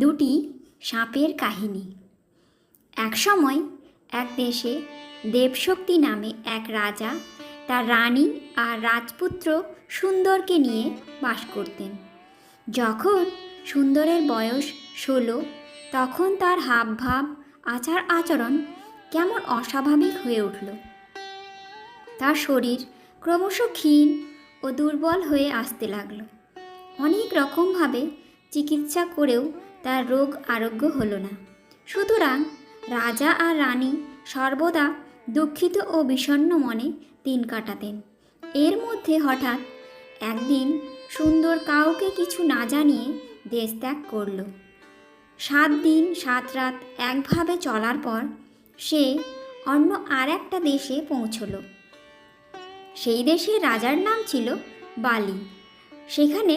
দুটি সাপের কাহিনী। এক সময় এক দেশে দেবশক্তি নামে এক রাজা তার রানী আর রাজপুত্র সুন্দরকে নিয়ে বাস করতেন। যখন সুন্দরের বয়স 16, তখন তার হাবভাব আচার আচরণ কেমন অস্বাভাবিক হয়ে উঠল। তার শরীর ক্রমশ ক্ষীণ ও দুর্বল হয়ে আসতে লাগলো। অনেক রকমভাবে চিকিৎসা করেও তার রোগ আরোগ্য হলো না। সুতরাং রাজা আর রানী সর্বদা দুঃখিত ও বিষণ্ণ মনে দিন কাটাতেন। এর মধ্যে হঠাৎ একদিন সুন্দর কাউকে কিছু না জানিয়ে দেশ ত্যাগ করল। 7 দিন 7 রাত একভাবে চলার পর সে অন্য আর একটা দেশে পৌঁছল। সেই দেশের রাজার নাম ছিল বালি। সেখানে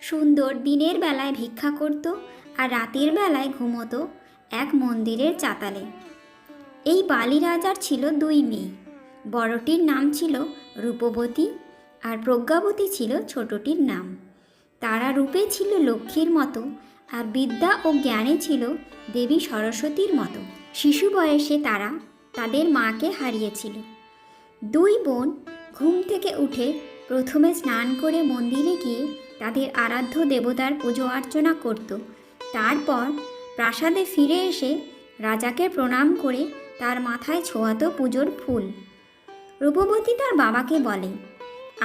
সুন্দর দিনের বেলায় ভিক্ষা করত আর রাতের বেলায় ঘুমতো এক মন্দিরের চাতালে। এই বালি রাজার ছিল 2 মেয়ে। বড়টির নাম ছিল রূপবতী আর প্রজ্ঞাবতী ছিল ছোটটির নাম। তারা রূপে ছিল লক্ষ্মীর মতো আর বিদ্যা ও জ্ঞানে ছিল দেবী সরস্বতীর মতো। শিশু বয়সে তারা তাদের মাকে হারিয়েছিল। 2 বোন ঘুম থেকে উঠে প্রথমে স্নান করে মন্দিরে গিয়ে তাদের আরাধ্য দেবতার পুজো অর্চনা করত। তারপর প্রাসাদে ফিরে এসে রাজাকে প্রণাম করে তার মাথায় ছোঁয়াতো পুজোর ফুল। রূপবতী তার বাবাকে বলে,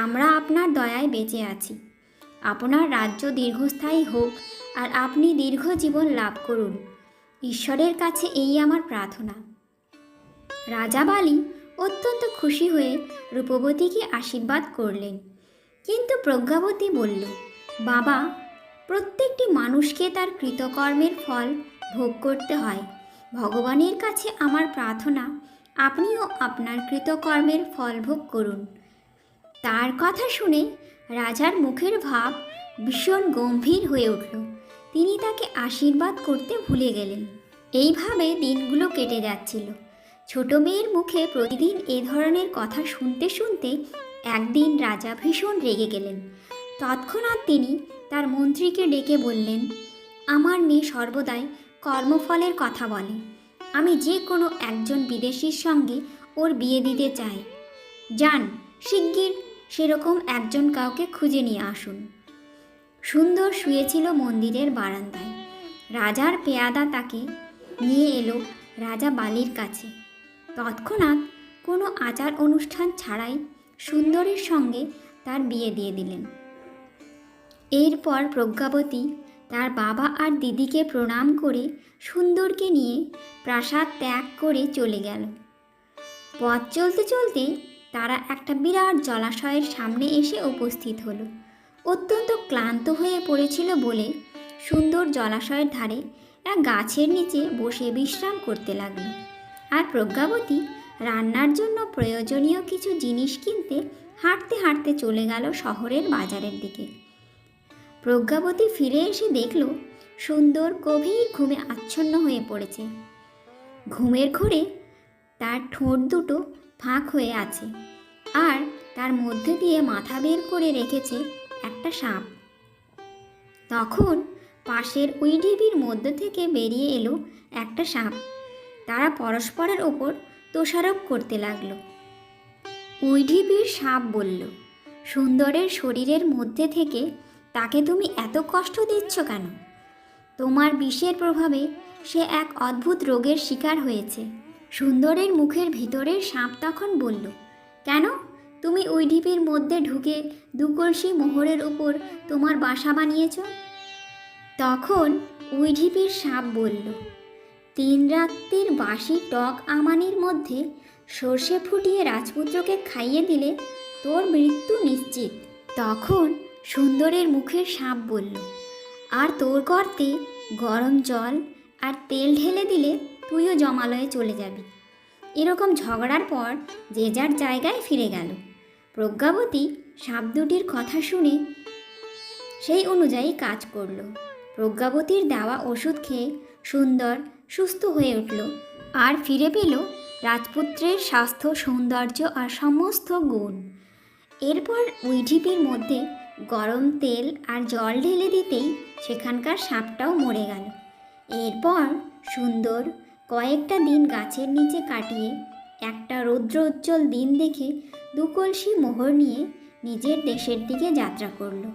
আমরা আপনার দয়ায় বেঁচে আছি। আপনার রাজ্য দীর্ঘস্থায়ী হোক আর আপনি দীর্ঘ জীবন লাভ করুন। ঈশ্বরের কাছে এই আমার প্রার্থনা। রাজা বালি অত্যন্ত খুশি হয়ে রূপবতীকে আশীর্বাদ করলেন। কিন্তু প্রজ্ঞাবতী বলল, বাবা, প্রত্যেকটি মানুষকে তার কৃতকর্মের ফল ভোগ করতে হয়। ভগবানের কাছে আমার প্রার্থনা, আপনিও আপনার কৃতকর্মের ফল ভোগ করুন। তার কথা শুনে রাজার মুখের ভাব ভীষণ গম্ভীর হয়ে উঠল। তিনি তাকে আশীর্বাদ করতে ভুলে গেলেন। এইভাবে দিনগুলো কেটে যাচ্ছিল। ছোট মেয়ের মুখে প্রতিদিন এ ধরনের কথা শুনতে শুনতে একদিন রাজা ভীষণ রেগে গেলেন। তৎক্ষণাৎ তিনি তার মন্ত্রীকে ডেকে বললেন, আমার মেয়ে সর্বদাই কর্মফলের কথা বলে। আমি যে কোনো একজন বিদেশির সঙ্গে ওর বিয়ে দিতে চাই। যান, শিগগির সেরকম একজন কাউকে খুঁজে নিয়ে আসুন। সুন্দর শুয়েছিল মন্দিরের বারান্দায়। রাজার পেয়াদা তাকে নিয়ে এলো রাজা বালির কাছে। তৎক্ষণাৎ কোনো আচার অনুষ্ঠান ছাড়াই সুন্দরের সঙ্গে তার বিয়ে দিয়ে দিলেন। এরপর প্রজ্ঞাবতী তার বাবা আর দিদিকে প্রণাম করে সুন্দরকে নিয়ে প্রাসাদ ত্যাগ করে চলে গেল। পথ চলতে চলতে তারা একটা বিরাট জলাশয়ের সামনে এসে উপস্থিত হলো। অত্যন্ত ক্লান্ত হয়ে পড়েছিল বলে সুন্দর জলাশয়ের ধারে এক গাছের নিচে বসে বিশ্রাম করতে লাগলো। আর প্রজ্ঞাবতী রান্নার জন্য প্রয়োজনীয় কিছু জিনিস কিনতে হাঁটতে হাঁটতে চলে গেল শহরের বাজারের দিকে। প্রজ্ঞাবতী ফিরে এসে দেখল সুন্দর গভীর ঘুমে আচ্ছন্ন হয়ে পড়েছে। ঘুমের ঘোরে তার ঠোঁট দুটো ফাঁক হয়ে আছে আর তার মধ্যে দিয়ে মাথা বের করে রেখেছে একটা সাপ। তখন পাশের ওই ঢিবির মধ্যে থেকে বেরিয়ে এলো একটা সাপ। তারা পরস্পরের ওপর দোষারোপ করতে লাগলো। ওই ঢিবির সাপ বলল, সুন্দরের শরীরের মধ্যে থেকে তাকে তুমি এত কষ্ট দিচ্ছ কেন? তোমার বিষের প্রভাবে সে এক অদ্ভুত রোগের শিকার হয়েছে। সুন্দরের মুখের ভিতরের সাপ তখন বলল, কেন? তুমি ওই ঢিবির মধ্যে ঢুকে 2 কলসি মোহরের উপর তোমার বাসা বানিয়েছ। তখন ওই ঢিবির সাপ বলল, 3 রাত্রির বাসি টক আমানির মধ্যে সর্ষে ফুটিয়ে রাজপুত্রকে খাইয়ে দিলে তোর মৃত্যু নিশ্চিত। তখন সুন্দরের মুখের সাপ বলল, আর তোর গর্তে গরম জল আর তেল ঢেলে দিলে তুইও জমালয়ে চলে যাবি। এরকম ঝগড়ার পর যে যার জায়গায় ফিরে গেল। প্রজ্ঞাবতী সাপ দুটির কথা শুনে সেই অনুযায়ী কাজ করল। প্রজ্ঞাবতীর দেওয়া ওষুধ খেয়ে সুন্দর সুস্থ হয়ে উঠল আর ফিরে পেল রাজপুত্রের স্বাস্থ্য, সৌন্দর্য আর সমস্ত গুণ। এরপর ওই ঢিপির মধ্যে গরম তেল আর জল ঢেলে দিতেই সেখানকার সাপটাও মরে গেল। এরপর সুন্দর কয়েকটা দিন গাছের নিচে কাটিয়ে একটা রৌদ্রোজ্জ্বল দিন দেখে 2 কলসি মোহর নিয়ে নিজের দেশের দিকে যাত্রা করলো।